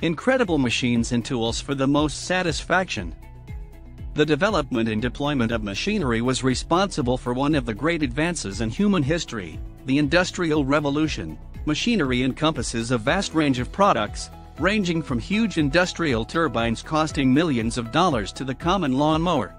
incredible machines and tools for the most satisfaction. The development and deployment of machinery was responsible for one of the great advances in human history, the Industrial Revolution. Machinery encompasses a vast range of products, ranging from huge industrial turbines costing millions of dollars to the common lawnmower.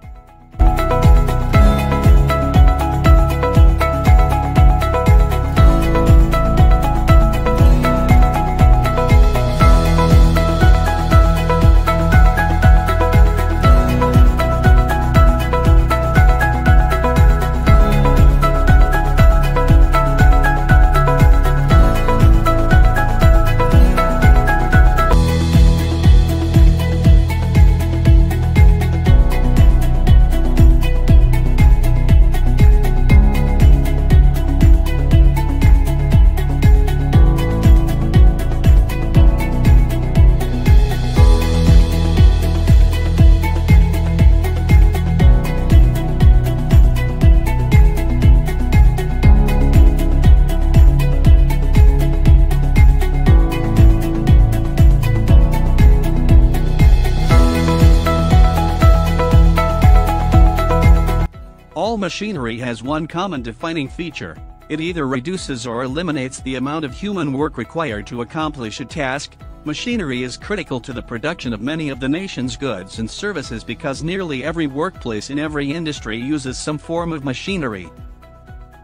All machinery has one common defining feature: it either reduces or eliminates the amount of human work required to accomplish a task. Machinery is critical to the production of many of the nation's goods and services because nearly every workplace in every industry uses some form of machinery.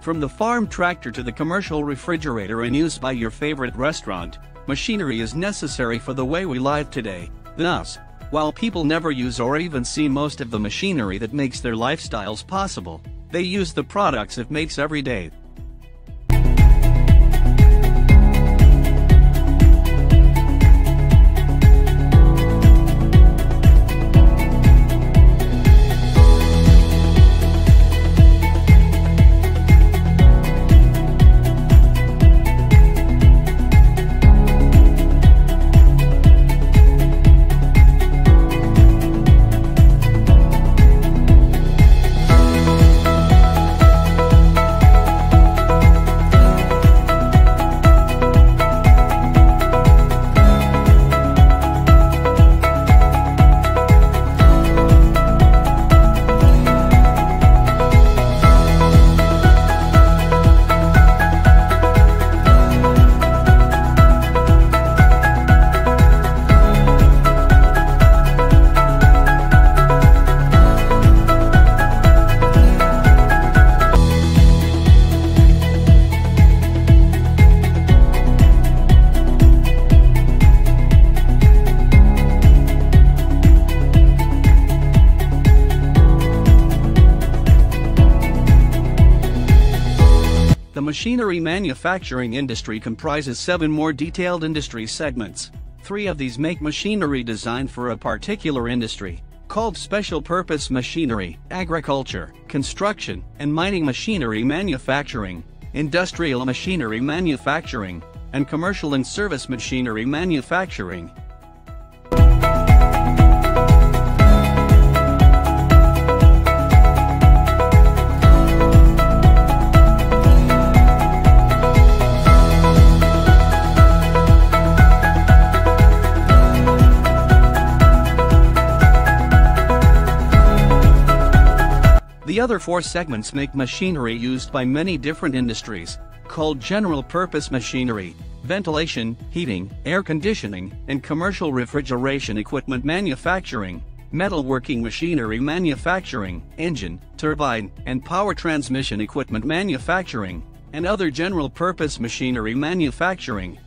From the farm tractor to the commercial refrigerator in use by your favorite restaurant, machinery is necessary for the way we live today. Thus, while people never use or even see most of the machinery that makes their lifestyles possible, they use the products it makes every day. The machinery manufacturing industry comprises 7 more detailed industry segments. 3 of these make machinery designed for a particular industry, called special purpose machinery, agriculture, construction, and mining machinery manufacturing, industrial machinery manufacturing, and commercial and service machinery manufacturing. The other 4 segments make machinery used by many different industries, called general-purpose machinery, ventilation, heating, air conditioning, and commercial refrigeration equipment manufacturing, metalworking machinery manufacturing, engine, turbine, and power transmission equipment manufacturing, and other general-purpose machinery manufacturing.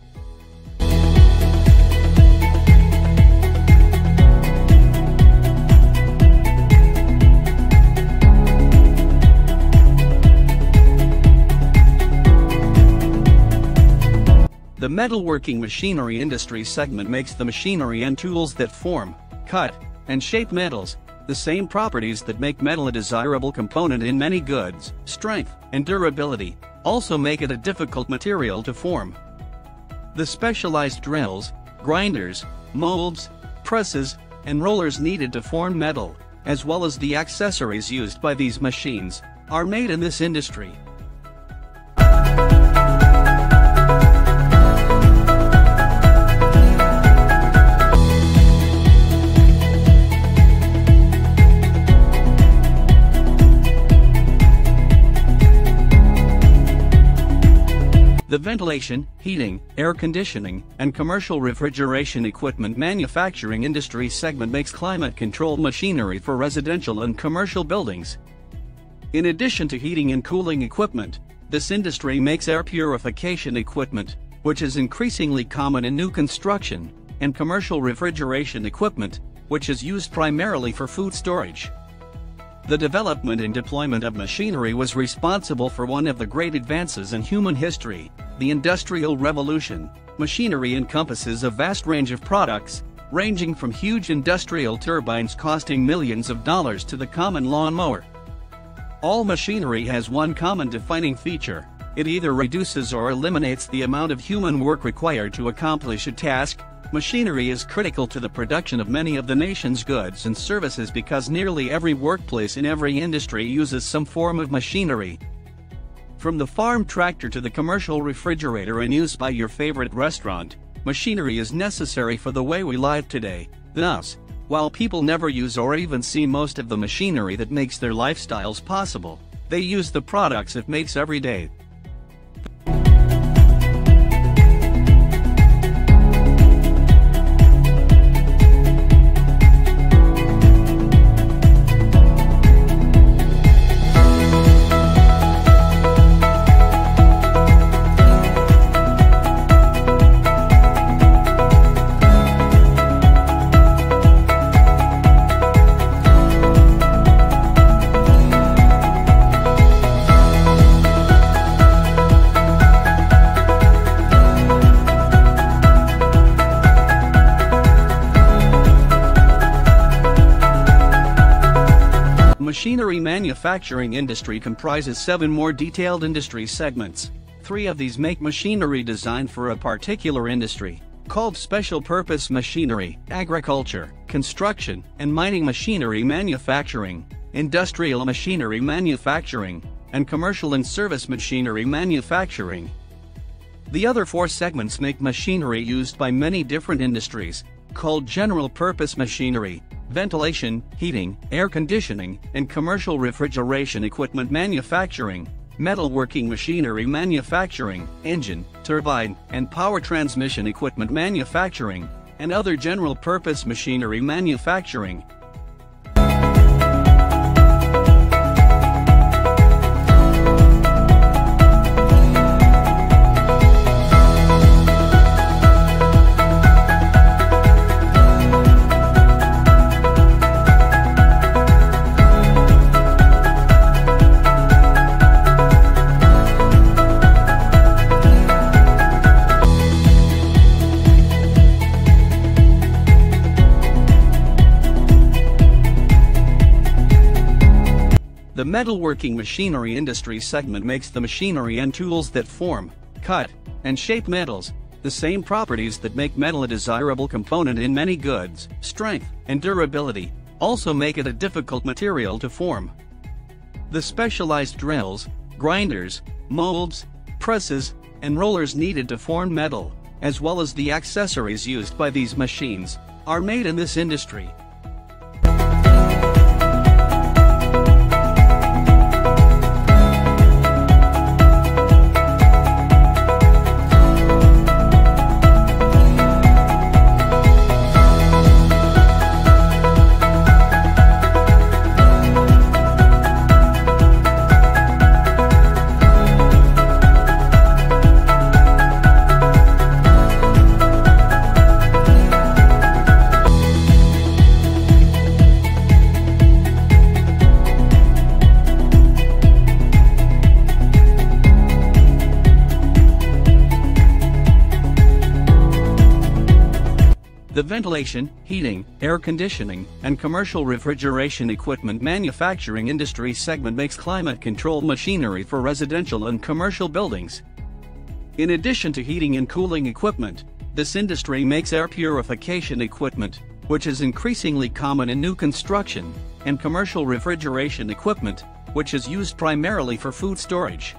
The metalworking machinery industry segment makes the machinery and tools that form, cut, and shape metals, the same properties that make metal a desirable component in many goods. Strength and durability also make it a difficult material to form. The specialized drills, grinders, molds, presses, and rollers needed to form metal, as well as the accessories used by these machines, are made in this industry. The ventilation, heating, air conditioning, and commercial refrigeration equipment manufacturing industry segment makes climate-controlled machinery for residential and commercial buildings. In addition to heating and cooling equipment, this industry makes air purification equipment, which is increasingly common in new construction, and commercial refrigeration equipment, which is used primarily for food storage. The development and deployment of machinery was responsible for one of the great advances in human history, the Industrial Revolution. Machinery encompasses a vast range of products, ranging from huge industrial turbines costing millions of dollars to the common lawnmower. All machinery has one common defining feature: it either reduces or eliminates the amount of human work required to accomplish a task. Machinery is critical to the production of many of the nation's goods and services because nearly every workplace in every industry uses some form of machinery. From the farm tractor to the commercial refrigerator in use by your favorite restaurant, machinery is necessary for the way we live today. Thus, while people never use or even see most of the machinery that makes their lifestyles possible, they use the products it makes every day. Machinery manufacturing industry comprises 7 more detailed industry segments. 3 of these make machinery designed for a particular industry, called special purpose machinery, agriculture, construction, and mining machinery manufacturing, industrial machinery manufacturing, and commercial and service machinery manufacturing. The other 4 segments make machinery used by many different industries, called general purpose machinery, ventilation, heating, air conditioning, and commercial refrigeration equipment manufacturing, metalworking machinery manufacturing, engine, turbine, and power transmission equipment manufacturing, and other general purpose machinery manufacturing. The metalworking machinery industry segment makes the machinery and tools that form, cut, and shape metals, the same properties that make metal a desirable component in many goods. Strength and durability also make it a difficult material to form. The specialized drills, grinders, molds, presses, and rollers needed to form metal, as well as the accessories used by these machines, are made in this industry. The ventilation, heating, air conditioning, and commercial refrigeration equipment manufacturing industry segment makes climate-controlled machinery for residential and commercial buildings. In addition to heating and cooling equipment, this industry makes air purification equipment, which is increasingly common in new construction, and commercial refrigeration equipment, which is used primarily for food storage.